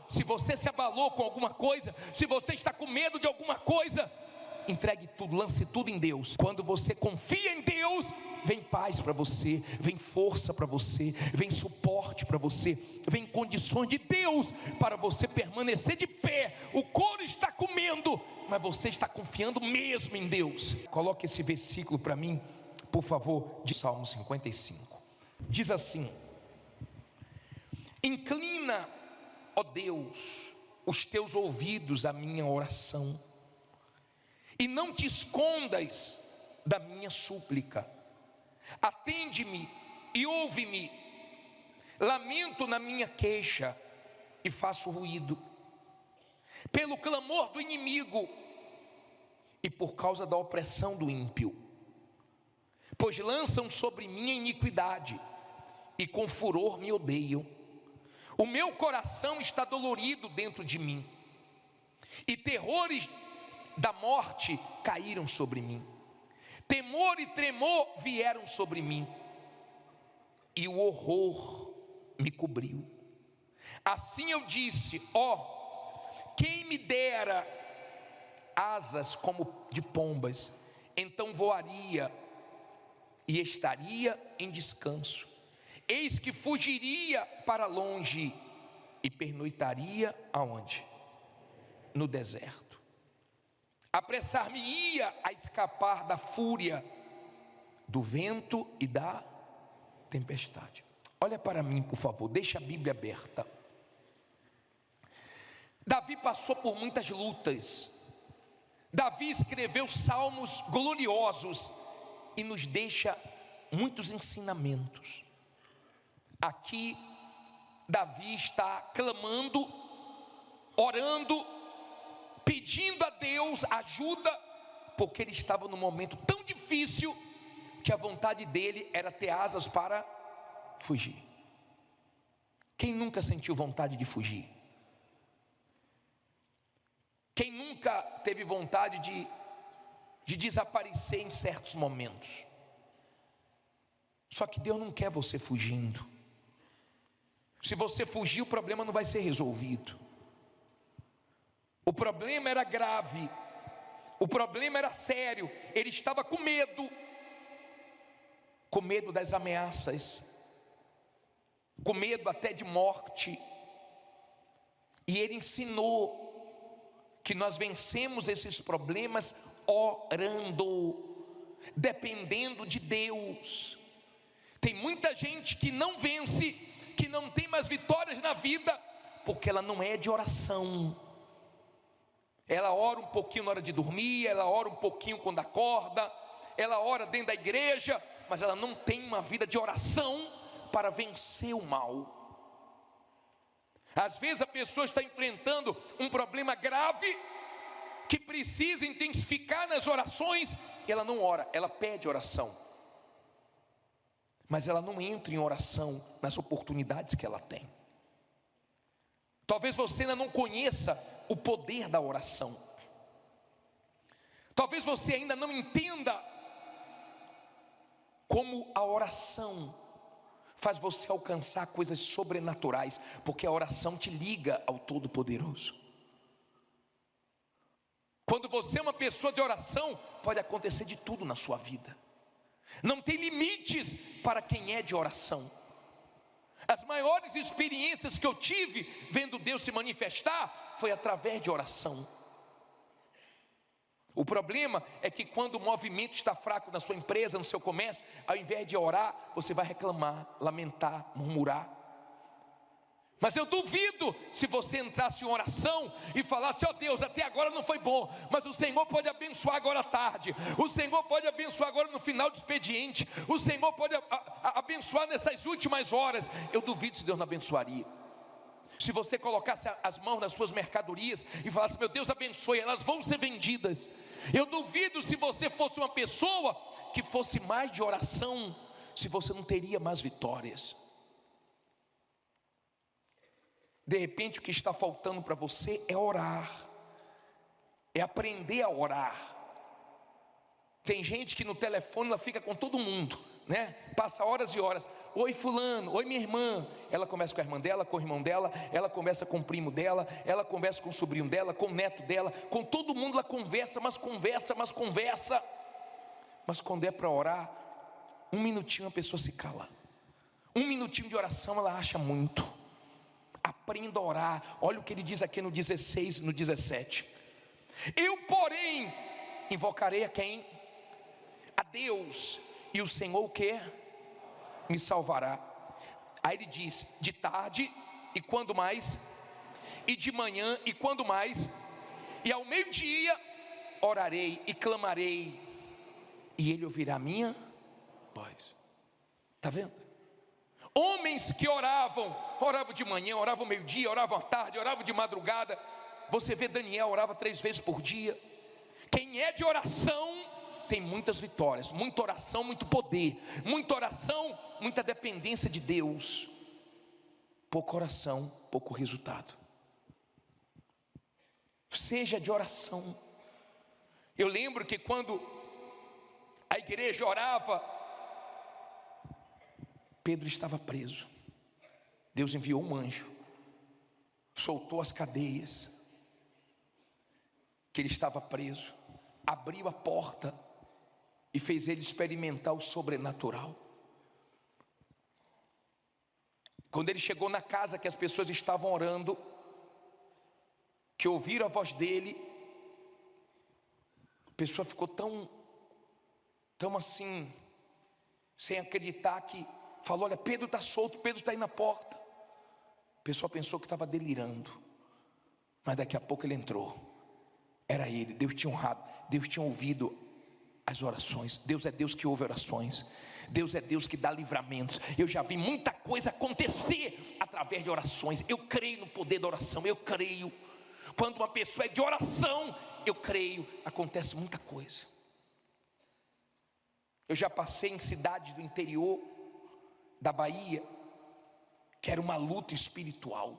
se você se abalou com alguma coisa, se você está com medo de alguma coisa, entregue tudo, lance tudo em Deus. Quando você confia em Deus, vem paz para você, vem força para você, vem suporte para você, vem condições de Deus para você permanecer de pé. O couro está comendo, mas você está confiando mesmo em Deus. Coloque esse versículo para mim, por favor, de Salmo 55. Diz assim: inclina, ó Deus, os teus ouvidos à minha oração, e não te escondas da minha súplica. Atende-me e ouve-me. Lamento na minha queixa e faço ruído, pelo clamor do inimigo e por causa da opressão do ímpio. Pois lançam sobre mim a iniquidade e com furor me odeiam. O meu coração está dolorido dentro de mim, e terrores da morte caíram sobre mim. Temor e tremor vieram sobre mim, e o horror me cobriu. Assim eu disse: ó, quem me dera asas como de pombas, então voaria e estaria em descanso. Eis que fugiria para longe e pernoitaria aonde? No deserto. Apressar-me-ia a escapar da fúria do vento e da tempestade. Olha para mim, por favor, deixa a Bíblia aberta. Davi passou por muitas lutas. Davi escreveu salmos gloriosos e nos deixa muitos ensinamentos. Aqui Davi está clamando, orando, pedindo a Deus ajuda, porque ele estava num momento tão difícil que a vontade dele era ter asas para fugir. Quem nunca sentiu vontade de fugir? Quem nunca teve vontade de desaparecer em certos momentos? Só que Deus não quer você fugindo. Se você fugir, o problema não vai ser resolvido. O problema era grave, o problema era sério. Ele estava com medo das ameaças, com medo até de morte. E ele ensinou que nós vencemos esses problemas orando, dependendo de Deus. Tem muita gente que não vence, que não tem mais vitórias na vida, porque ela não é de oração. Ela ora um pouquinho na hora de dormir, ela ora um pouquinho quando acorda, ela ora dentro da igreja, mas ela não tem uma vida de oração para vencer o mal. Às vezes a pessoa está enfrentando um problema grave, que precisa intensificar nas orações, e ela não ora, ela pede oração, mas ela não entra em oração nas oportunidades que ela tem. Talvez você ainda não conheça o poder da oração. Talvez você ainda não entenda como a oração faz você alcançar coisas sobrenaturais, porque a oração te liga ao Todo-Poderoso. Quando você é uma pessoa de oração, pode acontecer de tudo na sua vida. Não tem limites para quem é de oração. As maiores experiências que eu tive vendo Deus se manifestar foi através de oração. O problema é que quando o movimento está fraco na sua empresa, no seu comércio, ao invés de orar, você vai reclamar, lamentar, murmurar. Mas eu duvido se você entrasse em oração e falasse: ó Deus, até agora não foi bom, mas o Senhor pode abençoar agora à tarde, o Senhor pode abençoar agora no final do expediente, o Senhor pode abençoar nessas últimas horas. Eu duvido se Deus não abençoaria. Se você colocasse as mãos nas suas mercadorias e falasse: meu Deus, abençoe, elas vão ser vendidas. Eu duvido se você fosse uma pessoa que fosse mais de oração, se você não teria mais vitórias. De repente o que está faltando para você é orar, é aprender a orar. Tem gente que no telefone ela fica com todo mundo, né? Passa horas e horas. Oi fulano, oi minha irmã. Ela começa com a irmã dela, com o irmão dela, ela conversa com o primo dela, ela conversa com o sobrinho dela, com o neto dela, com todo mundo ela conversa, mas conversa. Mas quando é para orar, um minutinho a pessoa se cala. Um minutinho de oração ela acha muito. Aprenda a orar. Olha o que ele diz aqui no 16 e no 17. Eu, porém, invocarei a quem? A Deus, e o Senhor o que? Me salvará. Aí ele diz: de tarde, e quando mais? E de manhã, e quando mais? E ao meio-dia orarei e clamarei, e ele ouvirá a minha voz. Está vendo? Homens que oravam de manhã, oravam meio-dia, oravam à tarde, oravam de madrugada. Você vê Daniel orava 3 vezes por dia. Quem é de oração tem muitas vitórias, muita oração, muito poder, muita oração, muita dependência de Deus. Pouca oração, pouco resultado. Seja de oração. Eu lembro que quando a igreja orava, Pedro estava preso. Deus enviou um anjo, soltou as cadeias que ele estava preso, abriu a porta e fez ele experimentar o sobrenatural. Quando ele chegou na casa que as pessoas estavam orando, que ouviram a voz dele, a pessoa ficou tão assim, sem acreditar, que falou: olha, Pedro está solto, Pedro está aí na porta. O pessoal pensou que estava delirando, mas daqui a pouco ele entrou. Era ele. Deus tinha honrado, Deus tinha ouvido as orações. Deus é Deus que ouve orações, Deus é Deus que dá livramentos. Eu já vi muita coisa acontecer através de orações. Eu creio no poder da oração, eu creio. Quando uma pessoa é de oração, eu creio, acontece muita coisa. Eu já passei em cidades do interior da Bahia, que era uma luta espiritual,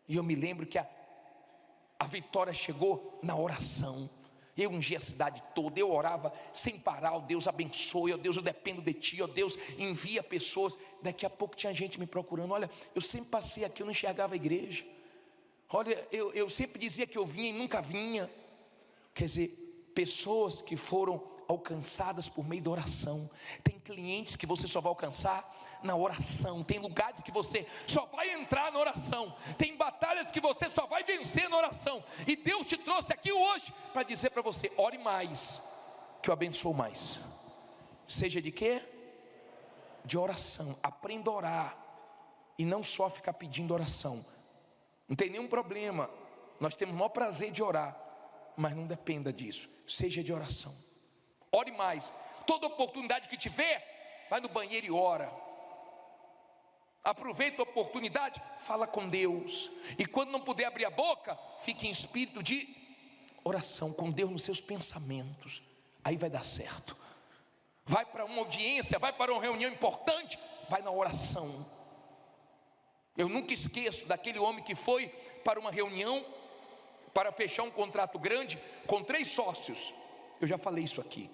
e eu me lembro que a vitória chegou na oração. Eu ungi a cidade toda, eu orava sem parar: ó Deus, abençoe, ó Deus, eu dependo de Ti, ó Deus, envia pessoas. Daqui a pouco tinha gente me procurando. Olha, eu sempre passei aqui, eu não enxergava a igreja. Olha, eu sempre dizia que eu vinha e nunca vinha. Quer dizer, pessoas que foram alcançadas por meio da oração. Tem clientes que você só vai alcançar na oração. Tem lugares que você só vai entrar na oração. Tem batalhas que você só vai vencer na oração. E Deus te trouxe aqui hoje para dizer para você: ore mais, que eu abençoo mais. Seja de quê? De oração. Aprenda a orar, e não só ficar pedindo oração. Não tem nenhum problema, nós temos o maior prazer de orar, mas não dependa disso. Seja de oração. Ore mais. Toda oportunidade que tiver, vai no banheiro e ora. Aproveita a oportunidade, fala com Deus. E quando não puder abrir a boca, fique em espírito de oração com Deus nos seus pensamentos. Aí vai dar certo. Vai para uma audiência, vai para uma reunião importante, vai na oração. Eu nunca esqueço daquele homem que foi para uma reunião para fechar um contrato grande com 3 sócios. Eu já falei isso aqui.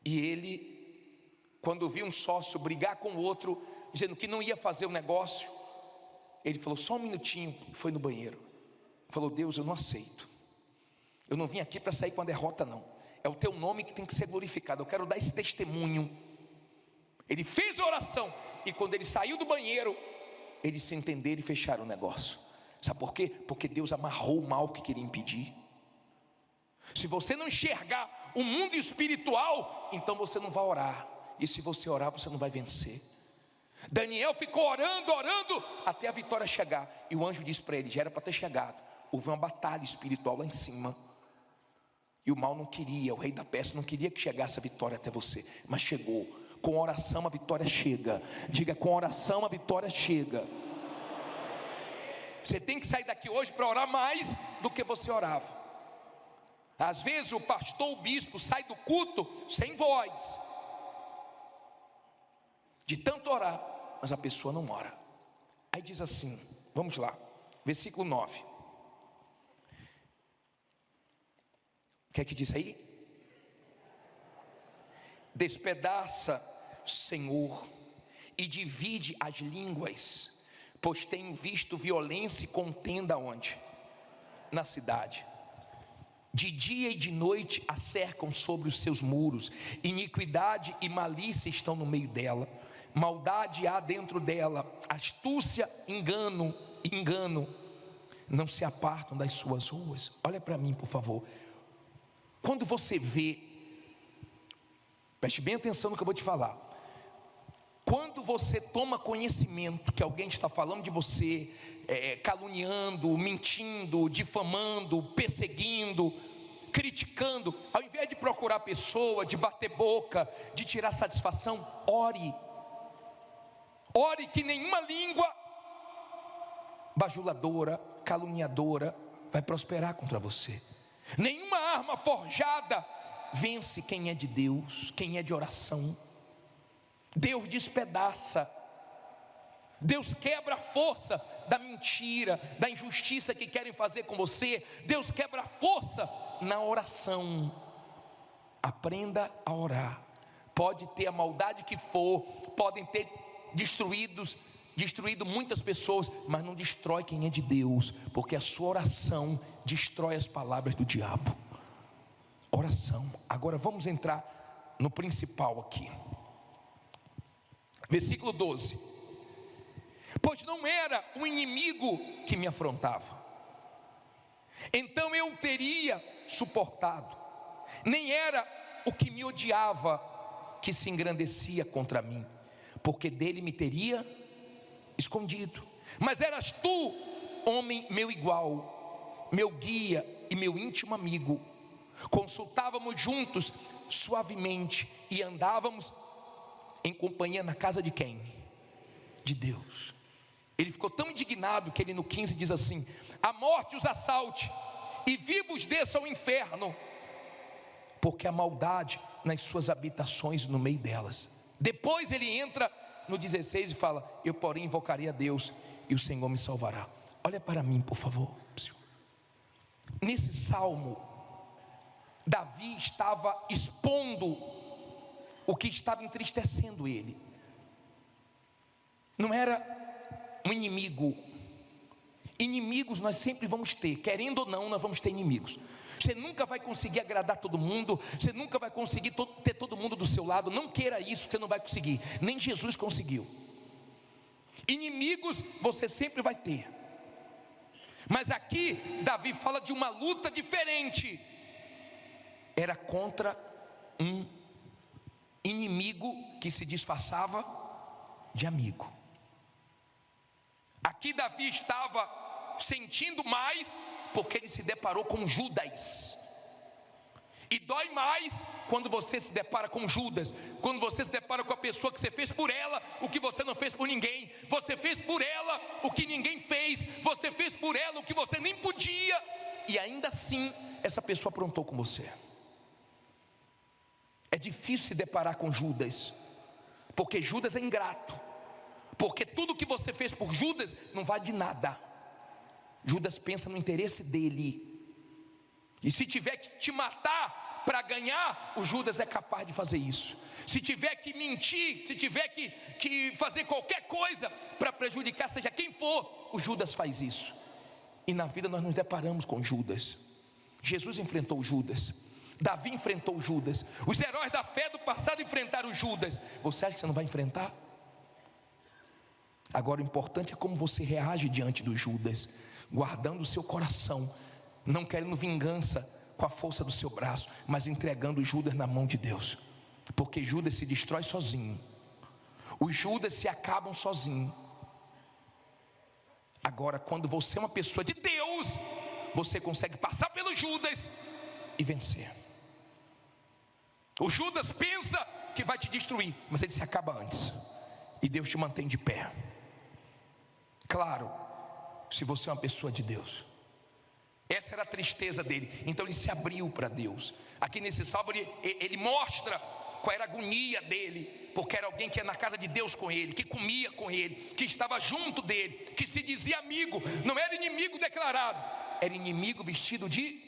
E ele, quando viu um sócio brigar com o outro, dizendo que não ia fazer o negócio, ele falou: só um minutinho, foi no banheiro. Falou: Deus, eu não aceito. Eu não vim aqui para sair com a derrota, não. É o Teu nome que tem que ser glorificado. Eu quero dar esse testemunho. Ele fez a oração, e quando ele saiu do banheiro, eles se entenderam e fecharam o negócio. Sabe por quê? Porque Deus amarrou o mal que queria impedir. Se você não enxergar o mundo espiritual, então você não vai orar. E se você orar, você não vai vencer. Daniel ficou orando, até a vitória chegar. E o anjo disse para ele: já era para ter chegado. Houve uma batalha espiritual lá em cima. E o mal não queria, o rei da Pérsia não queria que chegasse a vitória até você. Mas chegou. Com oração a vitória chega. Diga: com oração a vitória chega. Você tem que sair daqui hoje para orar mais do que você orava. Às vezes o pastor, o bispo sai do culto sem voz, de tanto orar, mas a pessoa não ora. Aí diz assim, vamos lá, versículo 9. O que é que diz aí? Despedaça, Senhor, e divide as línguas, pois tenho visto violência e contenda onde? Na cidade. De dia e de noite a cercam sobre os seus muros, iniquidade e malícia estão no meio dela, maldade há dentro dela, astúcia, engano, não se apartam das suas ruas. Olha para mim, por favor. Quando você vê, preste bem atenção no que eu vou te falar. Quando você toma conhecimento que alguém está falando de você, caluniando, mentindo, difamando, perseguindo, criticando, ao invés de procurar a pessoa, de bater boca, de tirar satisfação, ore. Ore que nenhuma língua bajuladora, caluniadora vai prosperar contra você. Nenhuma arma forjada vence quem é de Deus, quem é de oração. Deus despedaça, Deus quebra a força da mentira, da injustiça que querem fazer com você. Deus quebra a força na oração. Aprenda a orar. Pode ter a maldade que for, podem ter destruído muitas pessoas, mas não destrói quem é de Deus, porque a sua oração destrói as palavras do diabo. Oração. Agora vamos entrar no principal aqui. Versículo 12. Pois não era o inimigo que me afrontava, então eu teria suportado. Nem era o que me odiava que se engrandecia contra mim, porque dele me teria escondido. Mas eras tu, homem meu igual, meu guia e meu íntimo amigo. Consultávamos juntos suavemente e andávamos em companhia na casa de quem? De Deus. Ele ficou tão indignado que ele no 15 diz assim: a morte os assalte e vivos desçam ao inferno, porque a maldade nas suas habitações, no meio delas. Depois ele entra no 16 e fala: eu porém invocarei a Deus e o Senhor me salvará. Olha para mim, por favor. Nesse salmo, Davi estava expondo o que estava entristecendo ele. Não era um inimigo. Inimigos nós sempre vamos ter, querendo ou não, nós vamos ter inimigos. Você nunca vai conseguir agradar todo mundo, você nunca vai conseguir ter todo mundo do seu lado. Não queira isso, você não vai conseguir. Nem Jesus conseguiu. Inimigos você sempre vai ter. Mas aqui Davi fala de uma luta diferente. Era contra um inimigo que se disfarçava de amigo. Aqui Davi estava sentindo mais, porque ele se deparou com Judas. E dói mais quando você se depara com Judas, quando você se depara com a pessoa que você fez por ela o que você não fez por ninguém. Você fez por ela o que ninguém fez, você fez por ela o que você nem podia, e ainda assim essa pessoa aprontou com você. É difícil se deparar com Judas, porque Judas é ingrato, porque tudo que você fez por Judas não vale de nada. Judas pensa no interesse dele, e se tiver que te matar para ganhar, o Judas é capaz de fazer isso. Se tiver que mentir, se tiver que fazer qualquer coisa para prejudicar, seja quem for, o Judas faz isso. E na vida nós nos deparamos com Judas. Jesus enfrentou Judas, Davi enfrentou Judas, os heróis da fé do passado enfrentaram Judas. Você acha que você não vai enfrentar? Agora o importante é como você reage diante do Judas, guardando o seu coração, não querendo vingança com a força do seu braço, mas entregando Judas na mão de Deus, porque Judas se destrói sozinho, os Judas se acabam sozinho. Agora quando você é uma pessoa de Deus, você consegue passar pelo Judas e vencer. O Judas pensa que vai te destruir, mas ele se acaba antes, e Deus te mantém de pé. Claro, se você é uma pessoa de Deus. Essa era a tristeza dele, então ele se abriu para Deus. Aqui nesse salmo ele mostra qual era a agonia dele, porque era alguém que ia na casa de Deus com ele, que comia com ele, que estava junto dele, que se dizia amigo. Não era inimigo declarado, era inimigo vestido de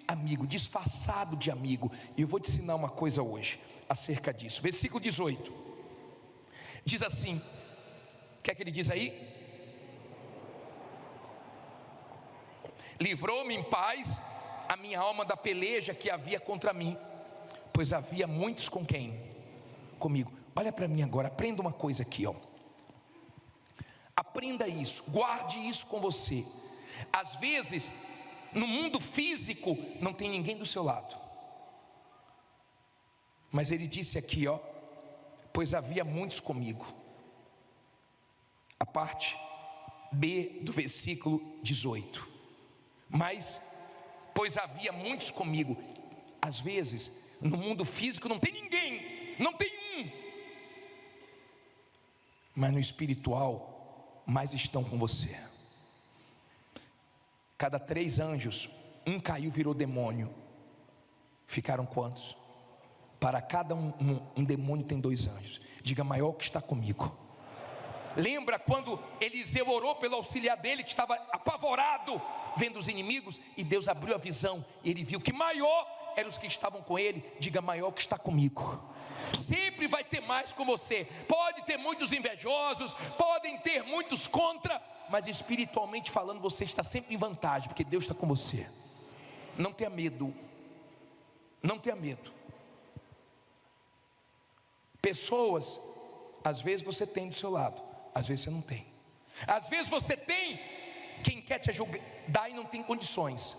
amigo, disfarçado de amigo. E eu vou te ensinar uma coisa hoje acerca disso. Versículo 18 diz assim: o que é que ele diz aí? Livrou-me em paz a minha alma da peleja que havia contra mim, pois havia muitos com quem? Comigo. Olha para mim agora, aprenda uma coisa aqui, ó. Aprenda isso, guarde isso com você. Às vezes, no mundo físico, não tem ninguém do seu lado. Mas ele disse aqui, ó, pois havia muitos comigo. A parte B do versículo 18. Mas, pois havia muitos comigo. Às vezes, no mundo físico não tem ninguém, não tem um. Mas no espiritual, mais estão com você. Cada 3 anjos, um caiu, virou demônio. Ficaram quantos? Para cada um demônio tem 2 anjos. Diga: maior que está comigo. Lembra quando Eliseu orou pelo auxiliar dele, que estava apavorado, vendo os inimigos, e Deus abriu a visão, e ele viu que maior eram os que estavam com ele. Diga: maior que está comigo. Sempre vai ter mais com você. Pode ter muitos invejosos, podem ter muitos contra, mas espiritualmente falando, você está sempre em vantagem, porque Deus está com você. Não tenha medo. Não tenha medo. Pessoas, às vezes você tem do seu lado, às vezes você não tem. Às vezes você tem quem quer te ajudar e não tem condições.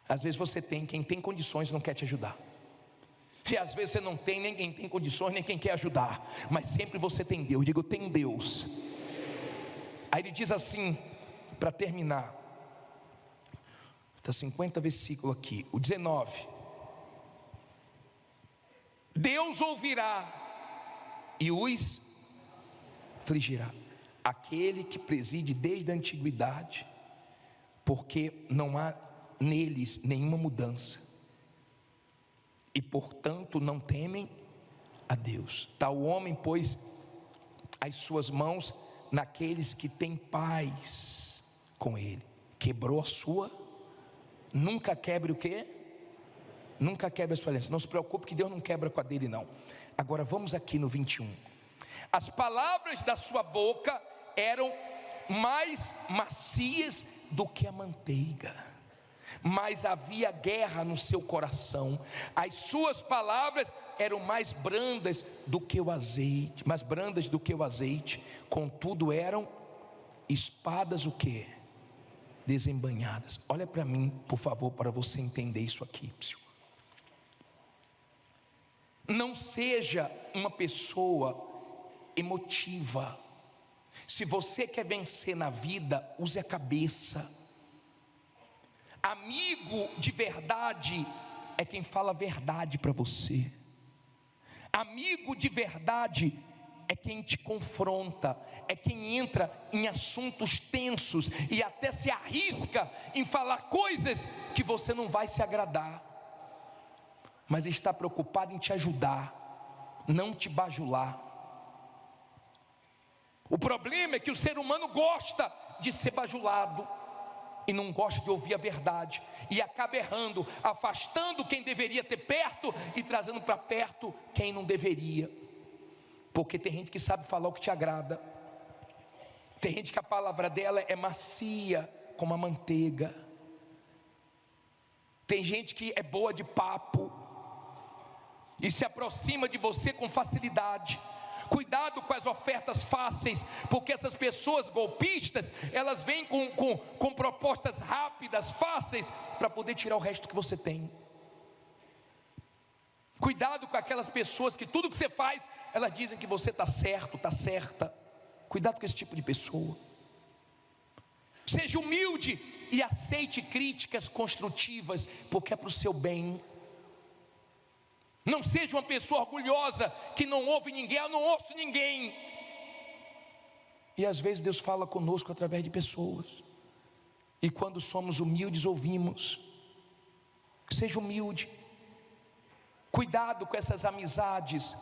Às vezes você tem quem tem condições e não quer te ajudar. E às vezes você não tem nem quem tem condições, nem quem quer ajudar. Mas sempre você tem Deus. Diga: eu tenho Deus. Aí ele diz assim, para terminar, está 50 versículo aqui, o 19: Deus ouvirá e os afligirá, aquele que preside desde a antiguidade, porque não há neles nenhuma mudança, e portanto não temem a Deus. Tal homem pôs as suas mãos naqueles que têm paz com ele, quebrou a sua. Nunca quebre o quê? Nunca quebre a sua aliança. Não se preocupe que Deus não quebra com a dele, não. Agora vamos aqui no 21. As palavras da sua boca eram mais macias do que a manteiga, mas havia guerra no seu coração. As suas palavras eram mais brandas do que o azeite, mais brandas do que o azeite, contudo eram espadas o quê? Desembainhadas. Olha para mim, por favor, para você entender isso aqui. Não seja uma pessoa emotiva. Se você quer vencer na vida, use a cabeça. Amigo de verdade é quem fala a verdade para você. Amigo de verdade é quem te confronta, é quem entra em assuntos tensos e até se arrisca em falar coisas que você não vai se agradar, mas está preocupado em te ajudar, não te bajular. O problema é que o ser humano gosta de ser bajulado e não gosta de ouvir a verdade, e acaba errando, afastando quem deveria ter perto e trazendo para perto quem não deveria. Porque tem gente que sabe falar o que te agrada, tem gente que a palavra dela é macia como a manteiga, tem gente que é boa de papo e se aproxima de você com facilidade. Cuidado com as ofertas fáceis, porque essas pessoas golpistas, elas vêm com propostas rápidas, fáceis, para poder tirar o resto que você tem. Cuidado com aquelas pessoas que tudo que você faz, elas dizem que você está certo, está certa. Cuidado com esse tipo de pessoa. Seja humilde e aceite críticas construtivas, porque é para o seu bem. Não seja uma pessoa orgulhosa que não ouve ninguém. Eu não ouço ninguém. E às vezes Deus fala conosco através de pessoas, e quando somos humildes ouvimos. Seja humilde. Cuidado com essas amizades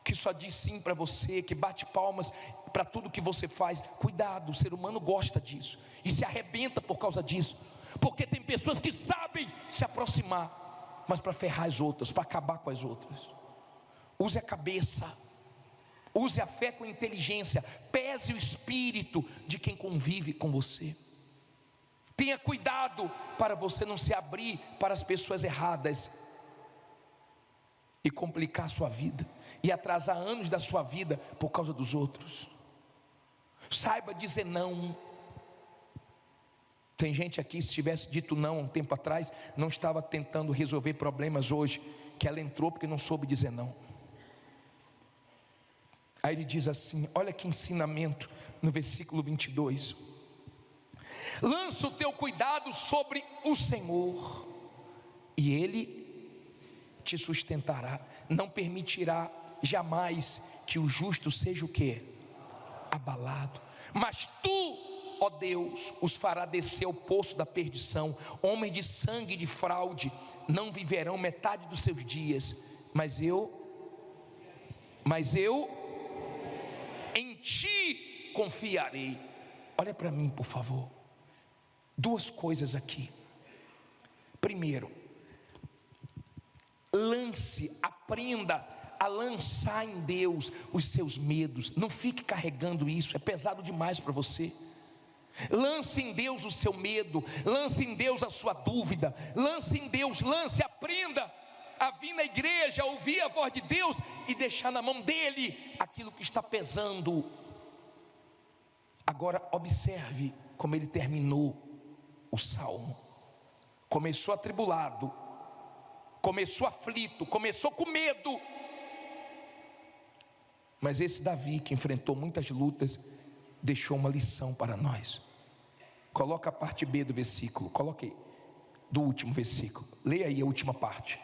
que só diz sim para você, que bate palmas para tudo que você faz. Cuidado, o ser humano gosta disso e se arrebenta por causa disso, Porque tem pessoas que sabem se aproximar, mas para ferrar as outras, para acabar com as outras. Use a cabeça, use a fé com inteligência, pese o espírito de quem convive com você. Tenha cuidado para você não se abrir para as pessoas erradas e complicar a sua vida, e atrasar anos da sua vida por causa dos outros. Saiba dizer não. Tem gente aqui, se tivesse dito não um tempo atrás, não estava tentando resolver problemas hoje, que ela entrou porque não soube dizer não. Aí ele diz assim, olha que ensinamento no versículo 22: lança o teu cuidado sobre o Senhor, e Ele te sustentará. Não permitirá jamais que o justo seja o quê? Abalado. Mas tu, ó Deus, os fará descer ao poço da perdição. Homens de sangue e de fraude não viverão metade dos seus dias. Mas eu em ti confiarei. Olha para mim, por favor. Duas coisas aqui. Primeiro, aprenda a lançar em Deus os seus medos. Não fique carregando isso, é pesado demais para você. Lance em Deus o seu medo, lance em Deus a sua dúvida, lance em Deus, aprenda a vir na igreja, ouvir a voz de Deus e deixar na mão dele aquilo que está pesando. Agora observe como ele terminou o salmo. Começou atribulado, começou aflito, começou com medo. Mas esse Davi, que enfrentou muitas lutas, deixou uma lição para nós. Coloca a parte B do versículo, coloque do último versículo, leia aí a última parte.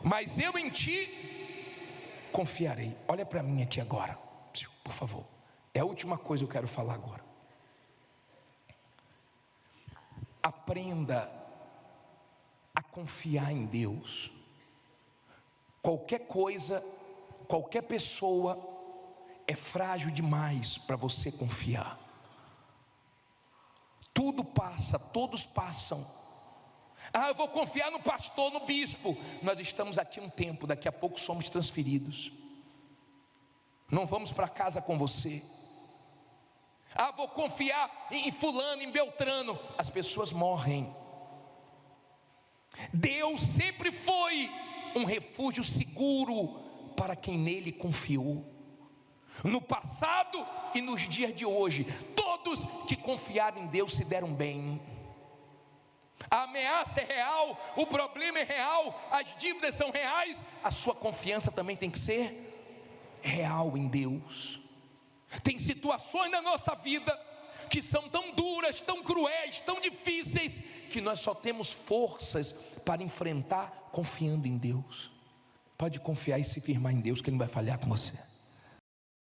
Mas eu em ti confiarei. Olha para mim aqui agora, por favor. É a última coisa que eu quero falar agora. Aprenda a confiar em Deus. Qualquer coisa, qualquer pessoa é frágil demais para você confiar. Tudo passa, todos passam. Eu vou confiar no pastor, no bispo. Nós estamos aqui um tempo, daqui a pouco somos transferidos. Não vamos para casa com você. Vou confiar em fulano, em Beltrano. As pessoas morrem. Deus sempre foi um refúgio seguro para quem nele confiou. No passado e nos dias de hoje, todos que confiaram em Deus se deram bem. A ameaça é real, o problema é real, as dívidas são reais. A sua confiança também tem que ser real em Deus. Tem situações na nossa vida que são tão duras, tão cruéis, tão difíceis, que nós só temos forças para enfrentar confiando em Deus. Pode confiar e se firmar em Deus, que Ele não vai falhar com você.